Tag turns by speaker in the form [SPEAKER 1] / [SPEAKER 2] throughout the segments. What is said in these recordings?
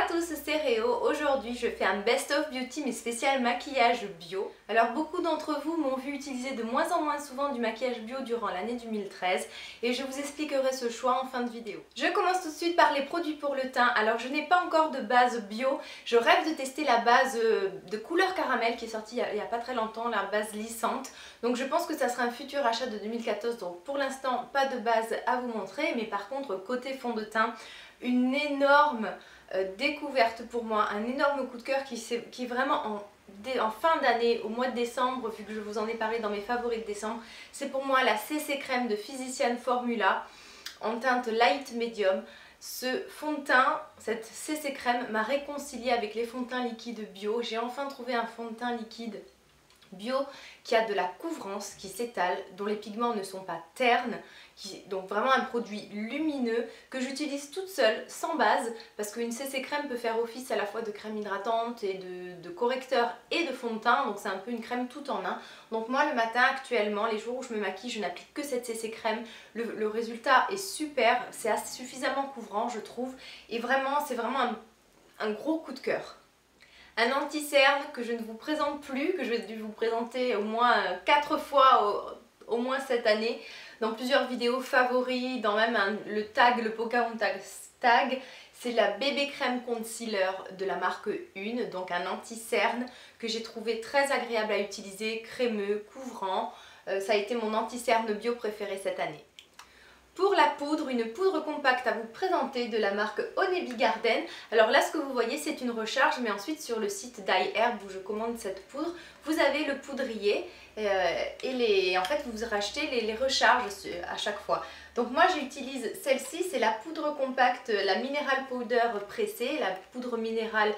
[SPEAKER 1] tous, c'est Réo. Aujourd'hui je fais un best of beauty mais spécial maquillage bio. Alors beaucoup d'entre vous m'ont vu utiliser de moins en moins souvent du maquillage bio durant l'année 2013 et je vous expliquerai ce choix en fin de vidéo. Je commence tout de suite par les produits pour le teint. Alors je n'ai pas encore de base bio, je rêve de tester la base de couleur caramel qui est sortie il n'y a pas très longtemps, la base lissante. Donc je pense que ça sera un futur achat de 2014, donc pour l'instant pas de base à vous montrer, mais par contre côté fond de teint, une énorme découverte pour moi, un énorme coup de cœur qui est vraiment en fin d'année, au mois de décembre, vu que je vous en ai parlé dans mes favoris de décembre. C'est pour moi la CC Crème de Physician Formula en teinte light medium. Ce fond de teint, cette CC Crème m'a réconcilié avec les fonds de teint liquides bio. J'ai enfin trouvé un fond de teint liquide bio qui a de la couvrance, qui s'étale, dont les pigments ne sont pas ternes, donc vraiment un produit lumineux que j'utilise toute seule, sans base, parce qu'une CC crème peut faire office à la fois de crème hydratante et de correcteur et de fond de teint, donc c'est un peu une crème tout en un. Donc moi le matin actuellement, les jours où je me maquille, je n'applique que cette CC crème, le résultat est super, c'est suffisamment couvrant je trouve, et vraiment c'est vraiment un gros coup de cœur. Un anti-cerne que je ne vous présente plus, que je vais dû vous présenter au moins 4 fois au moins cette année, dans plusieurs vidéos favoris, dans même le tag, le Pocahontas tag. C'est la bébé crème concealer de la marque Une, donc un anti-cerne que j'ai trouvé très agréable à utiliser, crémeux, couvrant. Ça a été mon anti-cerne bio préféré cette année. Pour la poudre, une poudre compacte à vous présenter de la marque Honeybee Garden. Alors là ce que vous voyez c'est une recharge, mais ensuite sur le site d'iHerb où je commande cette poudre, vous avez le poudrier et en fait vous rachetez les recharges à chaque fois. Donc moi j'utilise celle-ci, c'est la poudre compacte, la Mineral Powder pressée, la poudre minérale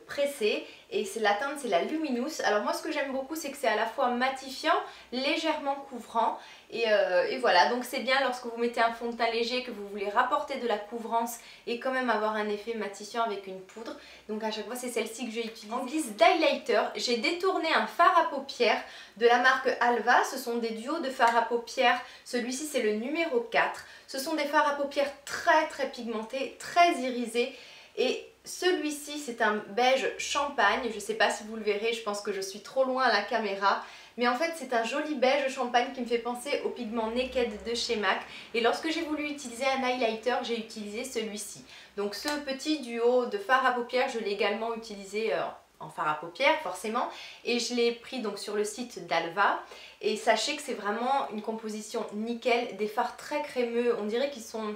[SPEAKER 1] pressée, et la teinte c'est la Luminous. Alors moi ce que j'aime beaucoup c'est que c'est à la fois matifiant, légèrement couvrant et voilà, donc c'est bien lorsque vous mettez un fond de teint léger, que vous voulez rapporter de la couvrance et quand même avoir un effet matifiant avec une poudre. Donc à chaque fois c'est celle-ci que j'ai utilisée. En guise d'highlighter, j'ai détourné un fard à paupières de la marque Alva. Ce sont des duos de fards à paupières, celui-ci c'est le numéro 4. Ce sont des fards à paupières très pigmentés, très irisés, et celui-ci c'est un beige champagne. Je ne sais pas si vous le verrez, je pense que je suis trop loin à la caméra, mais en fait c'est un joli beige champagne qui me fait penser au pigment Naked de chez MAC, et lorsque j'ai voulu utiliser un highlighter j'ai utilisé celui-ci. Donc ce petit duo de fard à paupières je l'ai également utilisé en fard à paupières forcément, et je l'ai pris donc sur le site d'Alva, et sachez que c'est vraiment une composition nickel, des fards très crémeux, on dirait qu'ils sont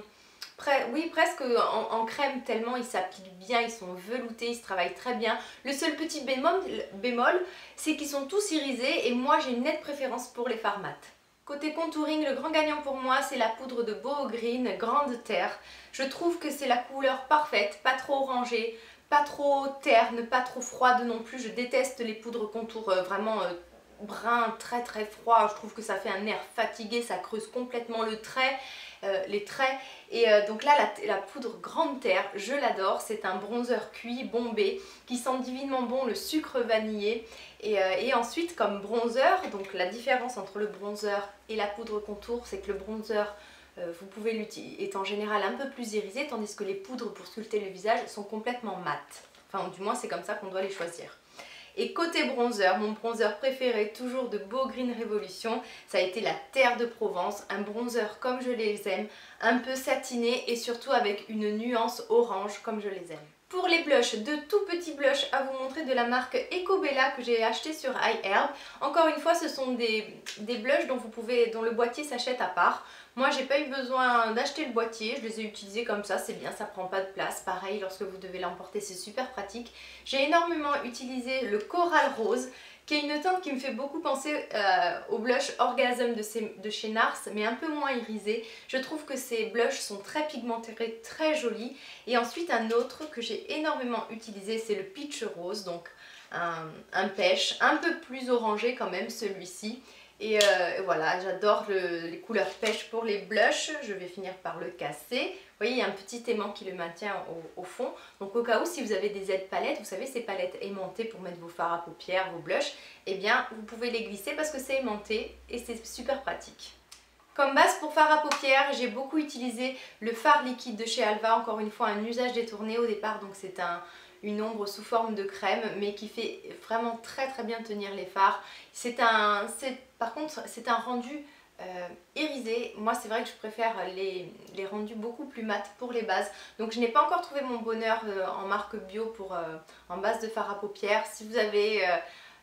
[SPEAKER 1] presque en crème tellement ils s'appliquent bien, ils sont veloutés, ils se travaillent très bien. Le seul petit bémol c'est qu'ils sont tous irisés et moi j'ai une nette préférence pour les fards mat. Côté contouring, le grand gagnant pour moi c'est la poudre de Boho Green Grande Terre. Je trouve que c'est la couleur parfaite, pas trop orangée, pas trop terne, pas trop froide non plus. Je déteste les poudres contour vraiment brun, très froid. Je trouve que ça fait un air fatigué, ça creuse complètement les traits. Et donc là la poudre Grande Terre, je l'adore, c'est un bronzer cuit bombé qui sent divinement bon le sucre vanillé, et ensuite comme bronzer, donc la différence entre le bronzer et la poudre contour c'est que le bronzer vous pouvez l'utiliser, est en général un peu plus irisé, tandis que les poudres pour sculpter le visage sont complètement mat. Enfin du moins c'est comme ça qu'on doit les choisir. Et côté bronzer, mon bronzer préféré toujours de Boho Green Revolution, ça a été la Terre de Provence, un bronzer comme je les aime, un peu satiné et surtout avec une nuance orange comme je les aime. Pour les blushs, de tout petits blushs à vous montrer de la marque Ecobella que j'ai acheté sur iHerb. Encore une fois ce sont des blushs dont le boîtier s'achète à part. Moi j'ai pas eu besoin d'acheter le boîtier, je les ai utilisés comme ça, c'est bien, ça prend pas de place. Pareil, lorsque vous devez l'emporter c'est super pratique. J'ai énormément utilisé le Coral Rose, qui est une teinte qui me fait beaucoup penser au blush Orgasm de chez NARS, mais un peu moins irisé. Je trouve que ces blushs sont très pigmentés, très jolis. Et ensuite un autre que j'ai énormément utilisé, c'est le Peach Rose, donc un pêche, un peu plus orangé quand même celui-ci. Et voilà, j'adore les couleurs pêche pour les blushs. Je vais finir par le casser. Vous voyez, il y a un petit aimant qui le maintient au fond. Donc au cas où, si vous avez des aides palettes, vous savez ces palettes aimantées pour mettre vos fards à paupières, vos blushs, eh bien vous pouvez les glisser parce que c'est aimanté et c'est super pratique. Comme base pour fard à paupières, j'ai beaucoup utilisé le fard liquide de chez Alva, encore une fois un usage détourné au départ, donc c'est une ombre sous forme de crème mais qui fait vraiment très bien tenir les fards. Par contre c'est un rendu irisé. Moi c'est vrai que je préfère les rendus beaucoup plus mat pour les bases, donc je n'ai pas encore trouvé mon bonheur en marque bio en base de fard à paupières. Si vous avez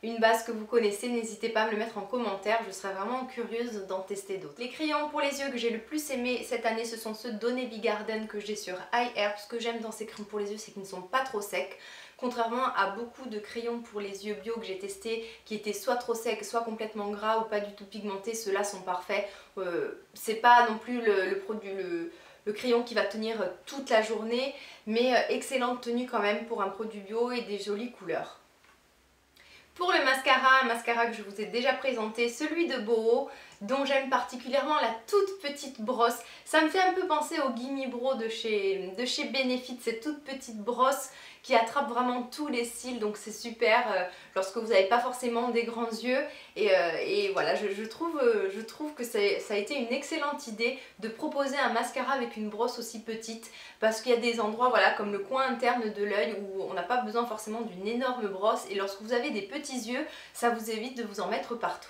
[SPEAKER 1] une base que vous connaissez, n'hésitez pas à me le mettre en commentaire, je serais vraiment curieuse d'en tester d'autres. Les crayons pour les yeux que j'ai le plus aimé cette année, ce sont ceux d'Onebi Garden que j'ai sur Eye Herb. Ce que j'aime dans ces crayons pour les yeux, c'est qu'ils ne sont pas trop secs. Contrairement à beaucoup de crayons pour les yeux bio que j'ai testés qui étaient soit trop secs, soit complètement gras ou pas du tout pigmentés, ceux-là sont parfaits. C'est pas non plus le crayon qui va tenir toute la journée, mais excellente tenue quand même pour un produit bio et des jolies couleurs. Pour le mascara, un mascara que je vous ai déjà présenté, celui de Boho, dont j'aime particulièrement la toute petite brosse. Ça me fait un peu penser au Gimme Brow de chez Benefit, cette toute petite brosse qui attrape vraiment tous les cils, donc c'est super lorsque vous n'avez pas forcément des grands yeux. Et voilà, je trouve que ça a été une excellente idée de proposer un mascara avec une brosse aussi petite, parce qu'il y a des endroits voilà, comme le coin interne de l'œil où on n'a pas besoin forcément d'une énorme brosse, et lorsque vous avez des petits yeux, ça vous évite de vous en mettre partout.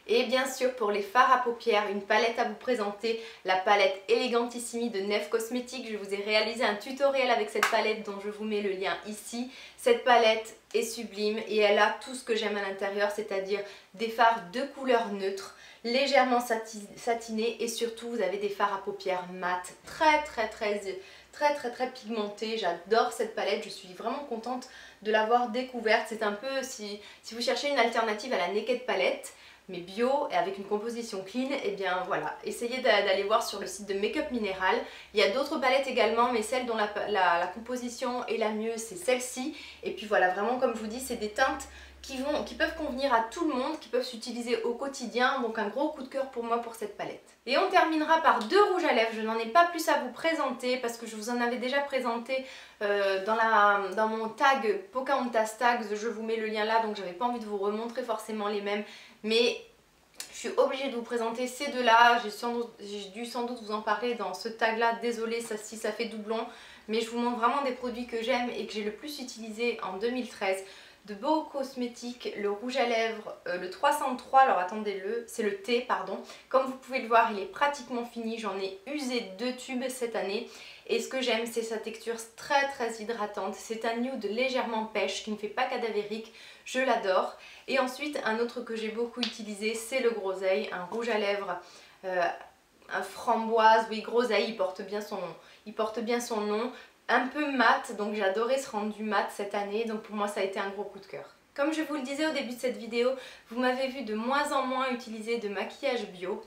[SPEAKER 1] Et bien sûr pour les fards à paupières, une palette à vous présenter, la palette Elegantissimi de Nef Cosmetics. Je vous ai réalisé un tutoriel avec cette palette dont je vous mets le lien ici. Cette palette est sublime et elle a tout ce que j'aime à l'intérieur, c'est-à-dire des fards de couleur neutre, légèrement satinés, et surtout vous avez des fards à paupières mat, très pigmentés. J'adore cette palette, je suis vraiment contente de l'avoir découverte. C'est un peu, si vous cherchez une alternative à la Naked Palette, mais bio et avec une composition clean, et bien voilà, essayez d'aller voir sur le site de Make-up Minéral. Il y a d'autres palettes également, mais celle dont la composition est la mieux, c'est celle-ci. Et puis voilà, vraiment comme je vous dis, c'est des teintes qui peuvent convenir à tout le monde, qui peuvent s'utiliser au quotidien, donc un gros coup de cœur pour moi pour cette palette. Et on terminera par deux rouges à lèvres. Je n'en ai pas plus à vous présenter parce que je vous en avais déjà présenté dans mon tag Pocahontas Tags, je vous mets le lien là, donc j'avais pas envie de vous remontrer forcément les mêmes, mais je suis obligée de vous présenter ces deux-là. J'ai dû sans doute vous en parler dans ce tag-là, désolée si ça fait doublon, mais je vous montre vraiment des produits que j'aime et que j'ai le plus utilisé en 2013. De Boho Cosmetics, le rouge à lèvres, le 303, alors attendez-le, c'est le T, pardon. Comme vous pouvez le voir, il est pratiquement fini, j'en ai usé 2 tubes cette année. Et ce que j'aime, c'est sa texture très hydratante. C'est un nude légèrement pêche qui ne fait pas cadavérique, je l'adore. Et ensuite, un autre que j'ai beaucoup utilisé, c'est le Groseille, un rouge à lèvres, un framboise, oui, Groseille, il porte bien son nom. Un peu mat, donc j'ai adoré ce rendu mat cette année, donc pour moi ça a été un gros coup de cœur. Comme je vous le disais au début de cette vidéo, vous m'avez vu de moins en moins utiliser de maquillage bio,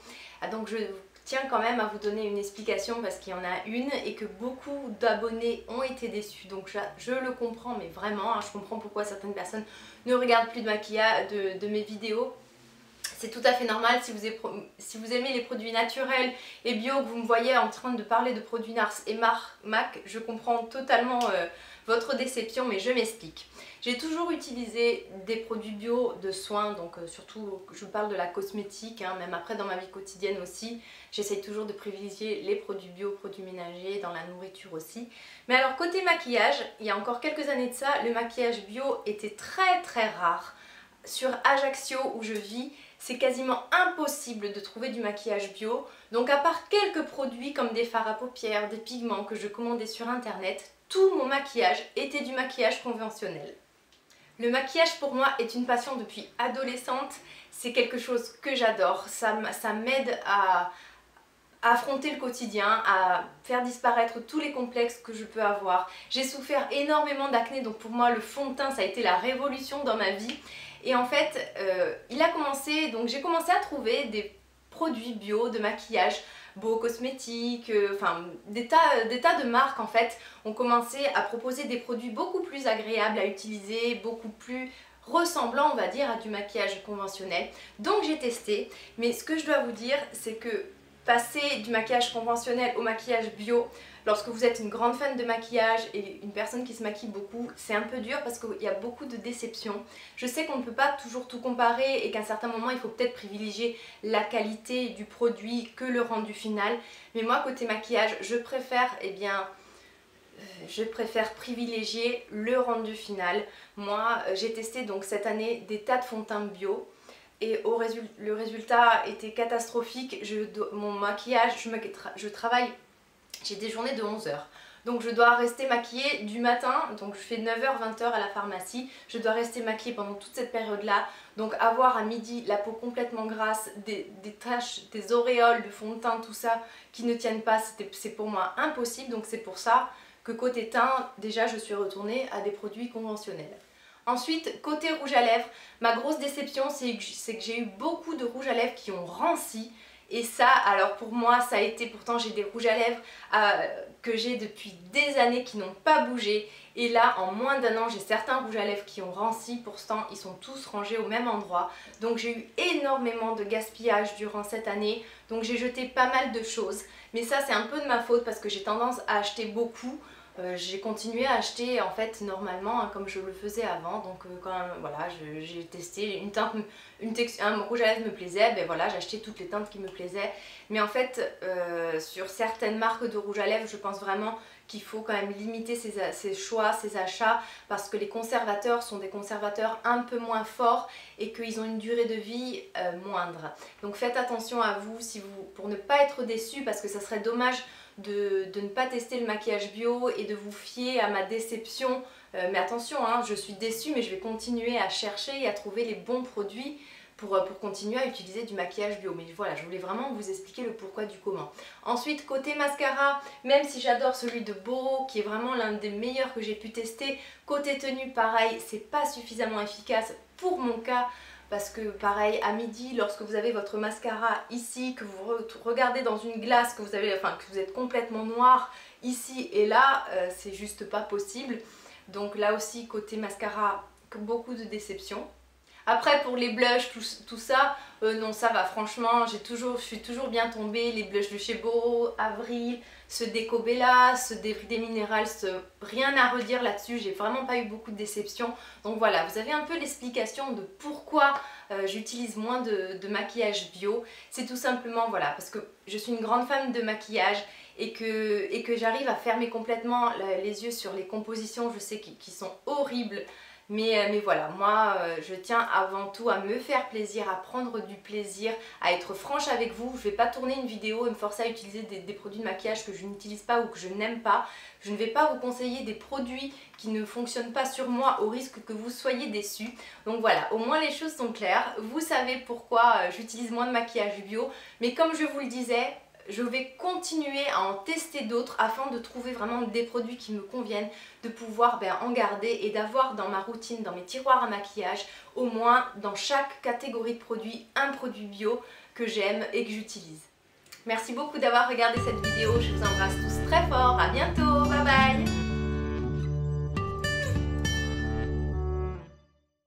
[SPEAKER 1] donc je tiens quand même à vous donner une explication parce qu'il y en a une et que beaucoup d'abonnés ont été déçus, donc je le comprends, mais vraiment, je comprends pourquoi certaines personnes ne regardent plus de maquillage, de mes vidéos. C'est tout à fait normal si vous aimez les produits naturels et bio, que vous me voyez en train de parler de produits NARS et MAC, je comprends totalement votre déception, mais je m'explique. J'ai toujours utilisé des produits bio de soins, donc surtout je parle de la cosmétique, même après dans ma vie quotidienne aussi. J'essaye toujours de privilégier les produits bio, produits ménagers, dans la nourriture aussi. Mais alors côté maquillage, il y a encore quelques années de ça, le maquillage bio était très rare. Sur Ajaccio où je vis, c'est quasiment impossible de trouver du maquillage bio. Donc à part quelques produits comme des fards à paupières, des pigments que je commandais sur internet, tout mon maquillage était du maquillage conventionnel. Le maquillage pour moi est une passion depuis adolescente, c'est quelque chose que j'adore, ça m'aide à affronter le quotidien, à faire disparaître tous les complexes que je peux avoir. J'ai souffert énormément d'acné, donc pour moi le fond de teint ça a été la révolution dans ma vie. Et en fait, j'ai commencé à trouver des produits bio de maquillage, Boho Cosmetics, enfin des tas de marques en fait ont commencé à proposer des produits beaucoup plus agréables à utiliser, beaucoup plus ressemblant on va dire à du maquillage conventionnel. Donc j'ai testé, mais ce que je dois vous dire c'est que passer du maquillage conventionnel au maquillage bio, lorsque vous êtes une grande fan de maquillage et une personne qui se maquille beaucoup, c'est un peu dur parce qu'il y a beaucoup de déceptions. Je sais qu'on ne peut pas toujours tout comparer et qu'à un certain moment il faut peut-être privilégier la qualité du produit que le rendu final. Mais moi côté maquillage, je préfère privilégier le rendu final. Moi j'ai testé donc cette année des tas de fonds de teint bio. Et le résultat était catastrophique. Mon maquillage, je travaille, j'ai des journées de 11 heures. Donc je dois rester maquillée du matin, donc je fais 9h-20h à la pharmacie. Je dois rester maquillée pendant toute cette période-là. Donc avoir à midi la peau complètement grasse, des taches, des auréoles de fond de teint, tout ça qui ne tiennent pas, c'est pour moi impossible. Donc c'est pour ça que côté teint, déjà je suis retournée à des produits conventionnels. Ensuite, côté rouge à lèvres, ma grosse déception c'est que j'ai eu beaucoup de rouges à lèvres qui ont ranci. Et ça, alors pour moi, ça a été, pourtant j'ai des rouges à lèvres que j'ai depuis des années qui n'ont pas bougé. Et là, en moins d'un an, j'ai certains rouges à lèvres qui ont ranci, pourtant ils sont tous rangés au même endroit. Donc j'ai eu énormément de gaspillage durant cette année, donc j'ai jeté pas mal de choses. Mais ça c'est un peu de ma faute parce que j'ai tendance à acheter beaucoup. J'ai continué à acheter en fait normalement hein, comme je le faisais avant, donc quand voilà, j'ai testé un rouge à lèvres me plaisait, ben voilà, j'ai acheté toutes les teintes qui me plaisaient. Mais en fait sur certaines marques de rouge à lèvres, je pense vraiment qu'il faut quand même limiter ses choix, ses achats, parce que les conservateurs sont des conservateurs un peu moins forts et qu'ils ont une durée de vie moindre. Donc faites attention à vous, pour ne pas être déçu, parce que ça serait dommage de ne pas tester le maquillage bio et de vous fier à ma déception. Mais attention, hein, je suis déçue, mais je vais continuer à chercher et à trouver les bons produits pour continuer à utiliser du maquillage bio. Mais voilà, je voulais vraiment vous expliquer le pourquoi du comment. Ensuite, côté mascara, même si j'adore celui de Boro, qui est vraiment l'un des meilleurs que j'ai pu tester, côté tenue, pareil, c'est pas suffisamment efficace pour mon cas. Parce que pareil, à midi, lorsque vous avez votre mascara ici, que vous regardez dans une glace, que vous êtes complètement noir ici et là, c'est juste pas possible. Donc là aussi, côté mascara, beaucoup de déception. Après pour les blushs, tout ça, non ça va franchement, je suis toujours bien tombée. Les blushs de chez Boro, Avril, ceux d'Ecobella, ceux d'Everyday Minerals, rien à redire là-dessus, j'ai vraiment pas eu beaucoup de déceptions. Donc voilà, vous avez un peu l'explication de pourquoi j'utilise moins de maquillage bio. C'est tout simplement voilà, parce que je suis une grande fan de maquillage et que j'arrive à fermer complètement les yeux sur les compositions, je sais qui sont horribles. Mais voilà, moi je tiens avant tout à me faire plaisir, à prendre du plaisir, à être franche avec vous. Je ne vais pas tourner une vidéo et me forcer à utiliser des produits de maquillage que je n'utilise pas ou que je n'aime pas. Je ne vais pas vous conseiller des produits qui ne fonctionnent pas sur moi au risque que vous soyez déçus. Donc voilà, au moins les choses sont claires. Vous savez pourquoi j'utilise moins de maquillage bio. Mais comme je vous le disais, je vais continuer à en tester d'autres afin de trouver vraiment des produits qui me conviennent, de pouvoir en garder et d'avoir dans ma routine, dans mes tiroirs à maquillage, au moins dans chaque catégorie de produits, un produit bio que j'aime et que j'utilise. Merci beaucoup d'avoir regardé cette vidéo, je vous embrasse tous très fort, à bientôt, bye bye.